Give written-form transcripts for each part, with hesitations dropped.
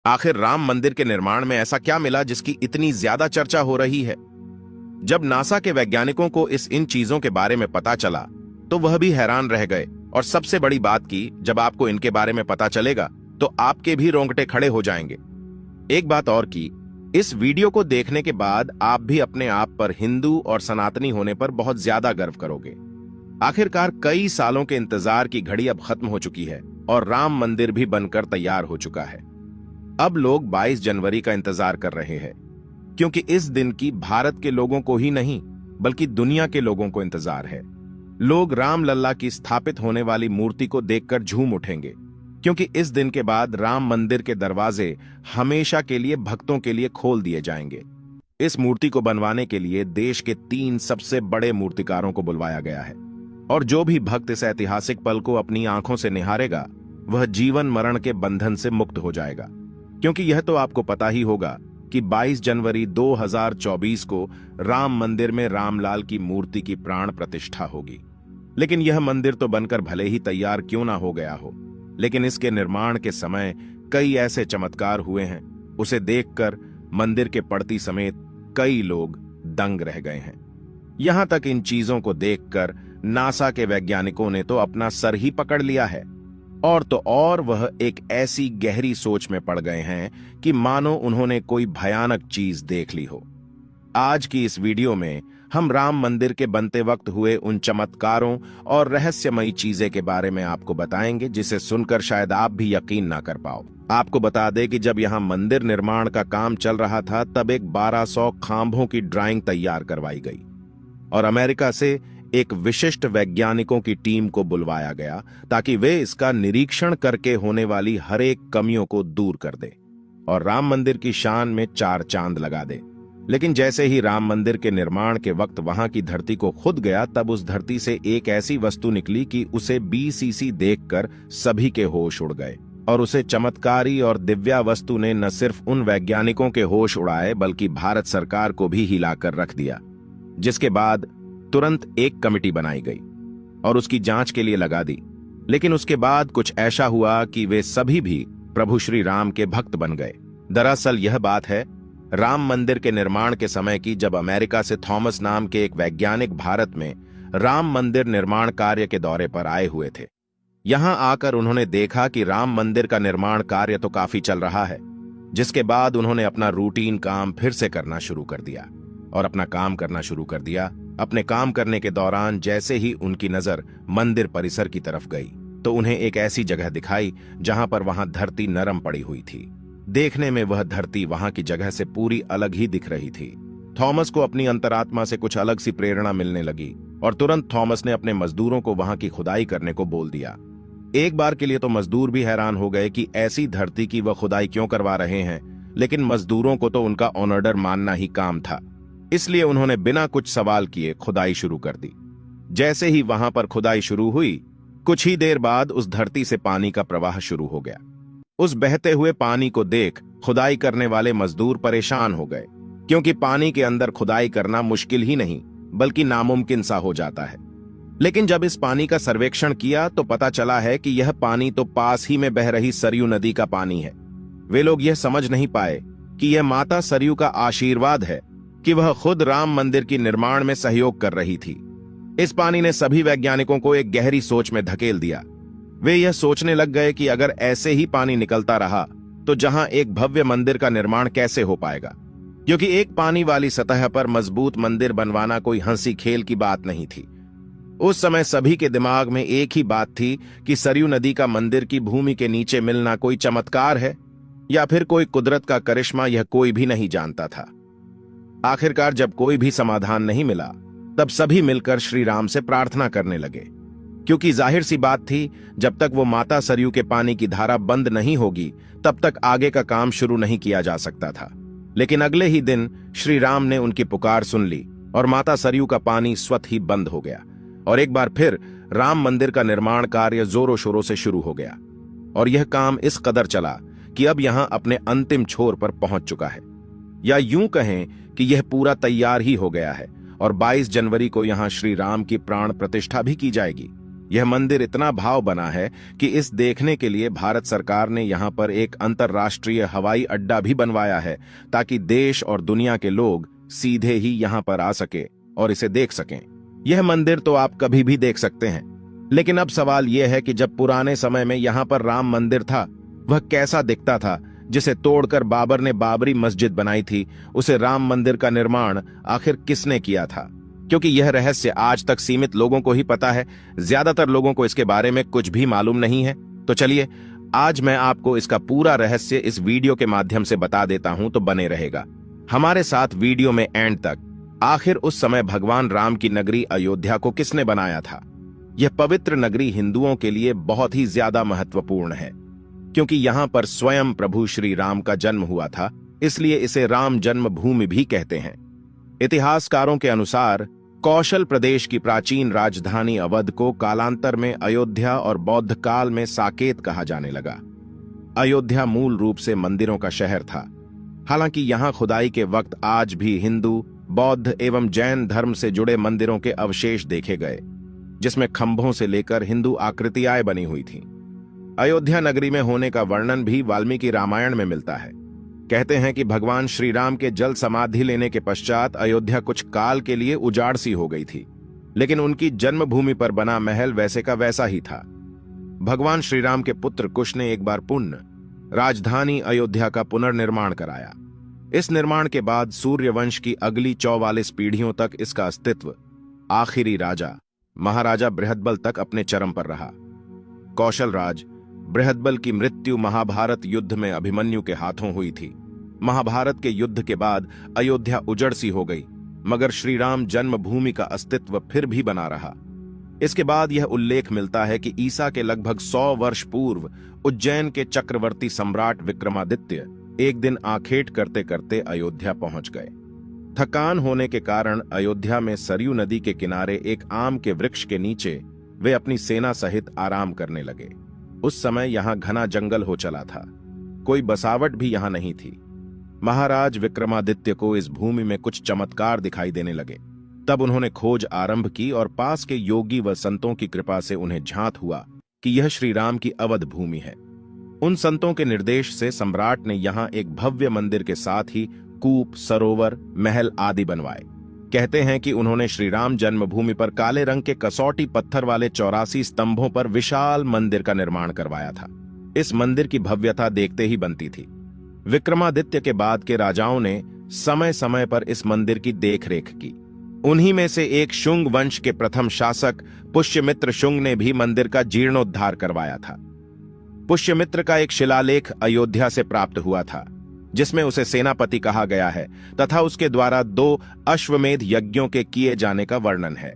आखिर राम मंदिर के निर्माण में ऐसा क्या मिला जिसकी इतनी ज्यादा चर्चा हो रही है? जब नासा के वैज्ञानिकों को इन चीजों के बारे में पता चला तो वह भी हैरान रह गए। और सबसे बड़ी बात की, जब आपको इनके बारे में पता चलेगा तो आपके भी रोंगटे खड़े हो जाएंगे। एक बात और की, इस वीडियो को देखने के बाद आप भी अपने आप पर हिंदू और सनातनी होने पर बहुत ज्यादा गर्व करोगे। आखिरकार कई सालों के इंतजार की घड़ी अब खत्म हो चुकी है और राम मंदिर भी बनकर तैयार हो चुका है। अब लोग 22 जनवरी का इंतजार कर रहे हैं, क्योंकि इस दिन की भारत के लोगों को ही नहीं बल्कि दुनिया के लोगों को इंतजार है। लोग राम लल्ला की स्थापित होने वाली मूर्ति को देखकर झूम उठेंगे, क्योंकि इस दिन के बाद राम मंदिर के दरवाजे हमेशा के लिए भक्तों के लिए खोल दिए जाएंगे। इस मूर्ति को बनवाने के लिए देश के 3 सबसे बड़े मूर्तिकारों को बुलवाया गया है, और जो भी भक्त इस ऐतिहासिक पल को अपनी आंखों से निहारेगा वह जीवन मरण के बंधन से मुक्त हो जाएगा। क्योंकि यह तो आपको पता ही होगा कि 22 जनवरी 2024 को राम मंदिर में रामलाल की मूर्ति की प्राण प्रतिष्ठा होगी। लेकिन यह मंदिर तो बनकर भले ही तैयार क्यों ना हो गया हो, लेकिन इसके निर्माण के समय कई ऐसे चमत्कार हुए हैं, उसे देखकर मंदिर के पड़ती समेत कई लोग दंग रह गए हैं। यहां तक इन चीजों को देखकर नासा के वैज्ञानिकों ने तो अपना सर ही पकड़ लिया है, और तो और वह एक ऐसी गहरी सोच में पड़ गए हैं कि मानो उन्होंने कोई भयानक चीज देख ली हो। आज की इस वीडियो में हम राम मंदिर के बनते वक्त हुए उन चमत्कारों और रहस्यमयी चीजें के बारे में आपको बताएंगे, जिसे सुनकर शायद आप भी यकीन ना कर पाओ। आपको बता दें कि जब यहां मंदिर निर्माण का काम चल रहा था तब एक 1200 खांभों की ड्राइंग तैयार करवाई गई और अमेरिका से एक विशिष्ट वैज्ञानिकों की टीम को बुलवाया गया ताकि वे इसका निरीक्षण करके होने वाली हर एक कमियों को दूर कर दे और राम मंदिर की शान में 4 चांद लगा दे। लेकिन जैसे ही राम मंदिर के निर्माण के वक्त वहां की धरती को खुद गया, तब उस धरती से एक ऐसी वस्तु निकली कि उसे BCC देखकर सभी के होश उड़ गए। और उसे चमत्कारी और दिव्या वस्तु ने न सिर्फ उन वैज्ञानिकों के होश उड़ाए बल्कि भारत सरकार को भी हिलाकर रख दिया। जिसके बाद तुरंत एक कमेटी बनाई गई और उसकी जांच के लिए लगा दी। लेकिन उसके बाद कुछ ऐसा हुआ कि वे सभी भी प्रभु श्री राम के भक्त बन गए। दरअसल यह बात है राम मंदिर के निर्माण के समय की, जब अमेरिका से थॉमस नाम के एक वैज्ञानिक भारत में राम मंदिर निर्माण कार्य के दौरे पर आए हुए थे। यहां आकर उन्होंने देखा कि राम मंदिर का निर्माण कार्य तो काफी चल रहा है, जिसके बाद उन्होंने अपना रूटीन काम फिर से करना शुरू कर दिया और अपना काम करना शुरू कर दिया। अपने काम करने के दौरान जैसे ही उनकी नजर मंदिर परिसर की तरफ गई तो उन्हें एक ऐसी जगह दिखाई जहां पर वहां धरती नरम पड़ी हुई थी। देखने में वह धरती वहां की जगह से पूरी अलग ही दिख रही थी। थॉमस को अपनी अंतरात्मा से कुछ अलग सी प्रेरणा मिलने लगी और तुरंत थॉमस ने अपने मजदूरों को वहां की खुदाई करने को बोल दिया। एक बार के लिए तो मजदूर भी हैरान हो गए कि ऐसी धरती की वह खुदाई क्यों करवा रहे हैं, लेकिन मजदूरों को तो उनका ऑर्डर मानना ही काम था, इसलिए उन्होंने बिना कुछ सवाल किए खुदाई शुरू कर दी। जैसे ही वहां पर खुदाई शुरू हुई, कुछ ही देर बाद उस धरती से पानी का प्रवाह शुरू हो गया। उस बहते हुए पानी को देख खुदाई करने वाले मजदूर परेशान हो गए, क्योंकि पानी के अंदर खुदाई करना मुश्किल ही नहीं बल्कि नामुमकिन सा हो जाता है। लेकिन जब इस पानी का सर्वेक्षण किया तो पता चला है कि यह पानी तो पास ही में बह रही सरयू नदी का पानी है। वे लोग यह समझ नहीं पाए कि यह माता सरयू का आशीर्वाद है कि वह खुद राम मंदिर की निर्माण में सहयोग कर रही थी। इस पानी ने सभी वैज्ञानिकों को एक गहरी सोच में धकेल दिया। वे यह सोचने लग गए कि अगर ऐसे ही पानी निकलता रहा तो जहां एक भव्य मंदिर का निर्माण कैसे हो पाएगा, क्योंकि एक पानी वाली सतह पर मजबूत मंदिर बनवाना कोई हंसी खेल की बात नहीं थी। उस समय सभी के दिमाग में एक ही बात थी कि सरयू नदी का मंदिर की भूमि के नीचे मिलना कोई चमत्कार है या फिर कोई कुदरत का करिश्मा, यह कोई भी नहीं जानता था। आखिरकार जब कोई भी समाधान नहीं मिला तब सभी मिलकर श्री राम से प्रार्थना करने लगे, क्योंकि जाहिर सी बात थी जब तक वो माता सरयू के पानी की धारा बंद नहीं होगी तब तक आगे का काम शुरू नहीं किया जा सकता था। लेकिन अगले ही दिन श्री राम ने उनकी पुकार सुन ली और माता सरयू का पानी स्वतः ही बंद हो गया और एक बार फिर राम मंदिर का निर्माण कार्य जोरों शोरों से शुरू हो गया। और यह काम इस कदर चला कि अब यहां अपने अंतिम छोर पर पहुंच चुका है, या यूं कहें कि यह पूरा तैयार ही हो गया है और 22 जनवरी को यहां श्री राम की प्राण प्रतिष्ठा भी की जाएगी। यह मंदिर इतना भाव बना है कि इस देखने के लिए भारत सरकार ने यहाँ पर एक अंतर्राष्ट्रीय हवाई अड्डा भी बनवाया है, ताकि देश और दुनिया के लोग सीधे ही यहाँ पर आ सके और इसे देख सकें। यह मंदिर तो आप कभी भी देख सकते हैं, लेकिन अब सवाल यह है कि जब पुराने समय में यहाँ पर राम मंदिर था, वह कैसा दिखता था, जिसे तोड़कर बाबर ने बाबरी मस्जिद बनाई थी। उसे राम मंदिर का निर्माण आखिर किसने किया था? क्योंकि यह रहस्य आज तक सीमित लोगों को ही पता है, ज्यादातर लोगों को इसके बारे में कुछ भी मालूम नहीं है। तो चलिए, आज मैं आपको इसका पूरा रहस्य इस वीडियो के माध्यम से बता देता हूं, तो बने रहेगा हमारे साथ वीडियो में एंड तक। आखिर उस समय भगवान राम की नगरी अयोध्या को किसने बनाया था? यह पवित्र नगरी हिंदुओं के लिए बहुत ही ज्यादा महत्वपूर्ण है, क्योंकि यहां पर स्वयं प्रभु श्री राम का जन्म हुआ था, इसलिए इसे राम जन्मभूमि भी कहते हैं। इतिहासकारों के अनुसार कौशल प्रदेश की प्राचीन राजधानी अवध को कालांतर में अयोध्या और बौद्ध काल में साकेत कहा जाने लगा। अयोध्या मूल रूप से मंदिरों का शहर था। हालांकि यहां खुदाई के वक्त आज भी हिंदू, बौद्ध एवं जैन धर्म से जुड़े मंदिरों के अवशेष देखे गए, जिसमें खंभों से लेकर हिंदू आकृतियां बनी हुई थीं। अयोध्या नगरी में होने का वर्णन भी वाल्मीकि रामायण में मिलता है। कहते हैं कि भगवान श्री राम के जल समाधि लेने के पश्चात अयोध्या कुछ काल के लिए उजाड़ सी हो गई थी, लेकिन उनकी जन्मभूमि पर बना महल वैसे का वैसा ही था। भगवान श्री राम के पुत्र कुश ने एक बार पुनः राजधानी अयोध्या का पुनर्निर्माण कराया। इस निर्माण के बाद सूर्य वंश की अगली 44 पीढ़ियों तक इसका अस्तित्व आखिरी राजा महाराजा बृहदबल तक अपने चरम पर रहा। कौशल राज बृहदबल की मृत्यु महाभारत युद्ध में अभिमन्यु के हाथों हुई थी। महाभारत के युद्ध के बाद अयोध्या उजड़ सी हो गई, मगर श्री राम जन्मभूमि का अस्तित्व फिर भी बना रहा। इसके बाद यह उल्लेख मिलता है कि ईसा के लगभग 100 वर्ष पूर्व उज्जैन के चक्रवर्ती सम्राट विक्रमादित्य एक दिन आखेट करते करते अयोध्या पहुंच गए। थकान होने के कारण अयोध्या में सरयू नदी के किनारे एक आम के वृक्ष के नीचे वे अपनी सेना सहित आराम करने लगे। उस समय यहां घना जंगल हो चला था, कोई बसावट भी यहां नहीं थी। महाराज विक्रमादित्य को इस भूमि में कुछ चमत्कार दिखाई देने लगे। तब उन्होंने खोज आरंभ की और पास के योगी व संतों की कृपा से उन्हें झांत हुआ कि यह श्री राम की अवध भूमि है। उन संतों के निर्देश से सम्राट ने यहां एक भव्य मंदिर के साथ ही कूप, सरोवर, महल आदि बनवाए। कहते हैं कि उन्होंने श्री राम जन्मभूमि पर काले रंग के कसौटी पत्थर वाले 84 स्तंभों पर विशाल मंदिर का निर्माण करवाया था। इस मंदिर की भव्यता देखते ही बनती थी। विक्रमादित्य के बाद के राजाओं ने समय समय पर इस मंदिर की देखरेख की। उन्हीं में से एक शुंग वंश के प्रथम शासक पुष्यमित्र शुंग ने भी मंदिर का जीर्णोद्धार करवाया था। पुष्यमित्र का एक शिलालेख अयोध्या से प्राप्त हुआ था, जिसमें उसे सेनापति कहा गया है तथा उसके द्वारा 2 अश्वमेध यज्ञों के किए जाने का वर्णन है।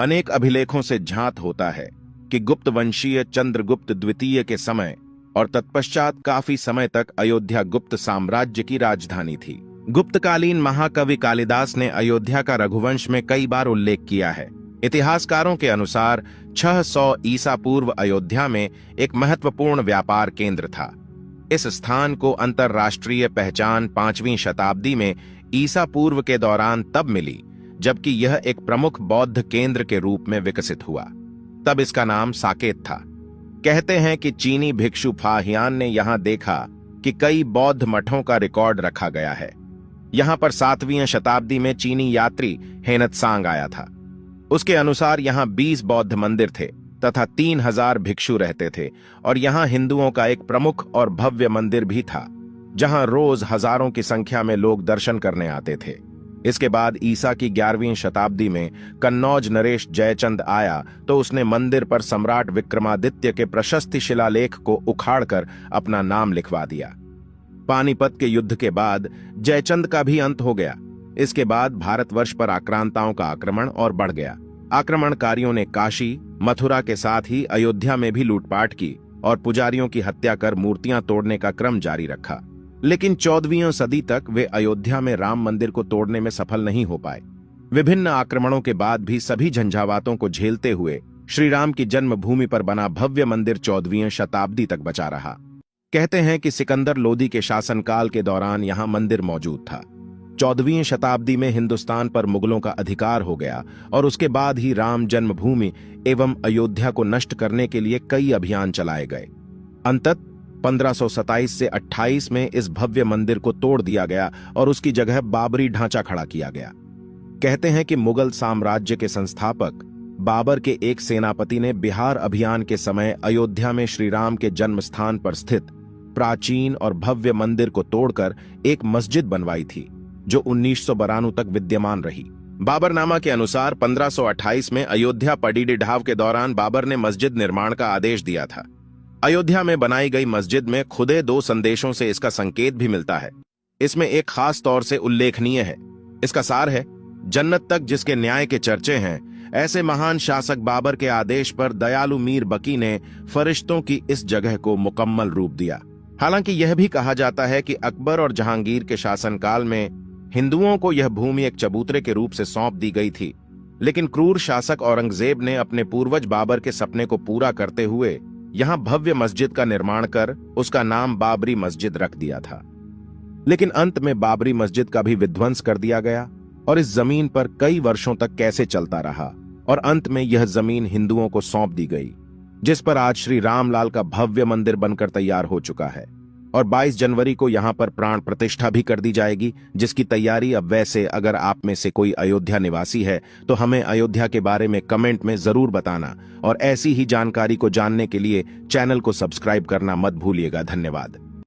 अनेक अभिलेखों से झांत होता है कि गुप्त वंशीय चंद्रगुप्त द्वितीय के समय और तत्पश्चात काफी समय तक अयोध्या गुप्त साम्राज्य की राजधानी थी। गुप्तकालीन महाकवि कालिदास ने अयोध्या का रघुवंश में कई बार उल्लेख किया है। इतिहासकारों के अनुसार 600 ईसा पूर्व अयोध्या में एक महत्वपूर्ण व्यापार केंद्र था। इस स्थान को अंतर्राष्ट्रीय पहचान 5वीं शताब्दी में ईसा पूर्व के दौरान तब मिली, जबकि यह एक प्रमुख बौद्ध केंद्र के रूप में विकसित हुआ। तब इसका नाम साकेत था। कहते हैं कि चीनी भिक्षु फाहियान ने यहां देखा कि कई बौद्ध मठों का रिकॉर्ड रखा गया है। यहां पर 7वीं शताब्दी में चीनी यात्री हेनत्सांग आया था। उसके अनुसार यहां 20 बौद्ध मंदिर थे तथा 3000 भिक्षु रहते थे, और यहां हिंदुओं का एक प्रमुख और भव्य मंदिर भी था, जहां रोज हजारों की संख्या में लोग दर्शन करने आते थे। इसके बाद ईसा की 11वीं शताब्दी में कन्नौज नरेश जयचंद आया तो उसने मंदिर पर सम्राट विक्रमादित्य के प्रशस्ति शिलालेख को उखाड़कर अपना नाम लिखवा दिया। पानीपत के युद्ध के बाद जयचंद का भी अंत हो गया। इसके बाद भारतवर्ष पर आक्रांताओं का आक्रमण और बढ़ गया। आक्रमणकारियों ने काशी, मथुरा के साथ ही अयोध्या में भी लूटपाट की और पुजारियों की हत्या कर मूर्तियां तोड़ने का क्रम जारी रखा। लेकिन 14वीं सदी तक वे अयोध्या में राम मंदिर को तोड़ने में सफल नहीं हो पाए। विभिन्न आक्रमणों के बाद भी सभी झंझावातों को झेलते हुए श्री राम की जन्मभूमि पर बना भव्य मंदिर 14वीं शताब्दी तक बचा रहा। कहते हैं कि सिकंदर लोदी के शासनकाल के दौरान यहां मंदिर मौजूद था। 14वीं शताब्दी में हिंदुस्तान पर मुगलों का अधिकार हो गया और उसके बाद ही राम जन्मभूमि एवं अयोध्या को नष्ट करने के लिए कई अभियान चलाए गए। अंततः 1527 से 28 में इस भव्य मंदिर को तोड़ दिया गया और उसकी जगह बाबरी ढांचा खड़ा किया गया। कहते हैं कि मुगल साम्राज्य के संस्थापक बाबर के एक सेनापति ने बिहार अभियान के समय अयोध्या में श्री राम के जन्म स्थान पर स्थित प्राचीन और भव्य मंदिर को तोड़कर एक मस्जिद बनवाई थी, जो 1992 तक विद्यमान रही। बाबरनामा के अनुसार 1528 में अयोध्या पडीडी ढाव के दौरान बाबर ने मस्जिद निर्माण का आदेश दिया था। अयोध्या में बनाई गई मस्जिद में खुदे 2 संदेशों से इसका संकेत भी मिलता है। इसमें एक खास तौर से उल्लेखनीय है। इसका सार है, जन्नत तक जिसके न्याय के चर्चे हैं, ऐसे महान शासक बाबर के आदेश पर दयालु मीर बकी ने फरिश्तों की इस जगह को मुकम्मल रूप दिया। हालांकि यह भी कहा जाता है कि अकबर और जहांगीर के शासनकाल में हिंदुओं को यह भूमि एक चबूतरे के रूप से सौंप दी गई थी, लेकिन क्रूर शासक औरंगजेब ने अपने पूर्वज बाबर के सपने को पूरा करते हुए यहां भव्य मस्जिद का निर्माण कर उसका नाम बाबरी मस्जिद रख दिया था। लेकिन अंत में बाबरी मस्जिद का भी विध्वंस कर दिया गया और इस जमीन पर कई वर्षों तक कैसे चलता रहा और अंत में यह जमीन हिंदुओं को सौंप दी गई, जिस पर आज श्री रामलाल का भव्य मंदिर बनकर तैयार हो चुका है। और 22 जनवरी को यहां पर प्राण प्रतिष्ठा भी कर दी जाएगी, जिसकी तैयारी अब वैसे अगर आप में से कोई अयोध्या निवासी है तो हमें अयोध्या के बारे में कमेंट में जरूर बताना और ऐसी ही जानकारी को जानने के लिए चैनल को सब्सक्राइब करना मत भूलिएगा। धन्यवाद।